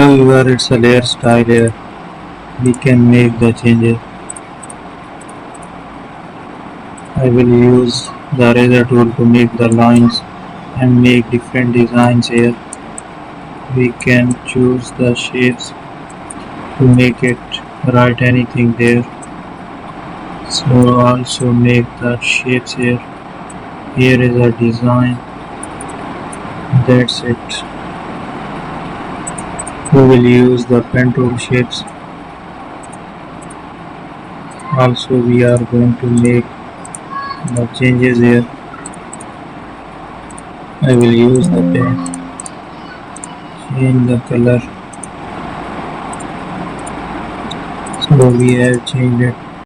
Hello viewer, it's a layer style here. We can make the changes. I will use the eraser tool to make the lines and make different designs here. We can choose the shapes to make it write anything there. So also make the shapes here. Here is a design. That's it. We will use the pen tool shapes. Also we are going to make the changes here. I will use the pen. Change the color. So we have changed it.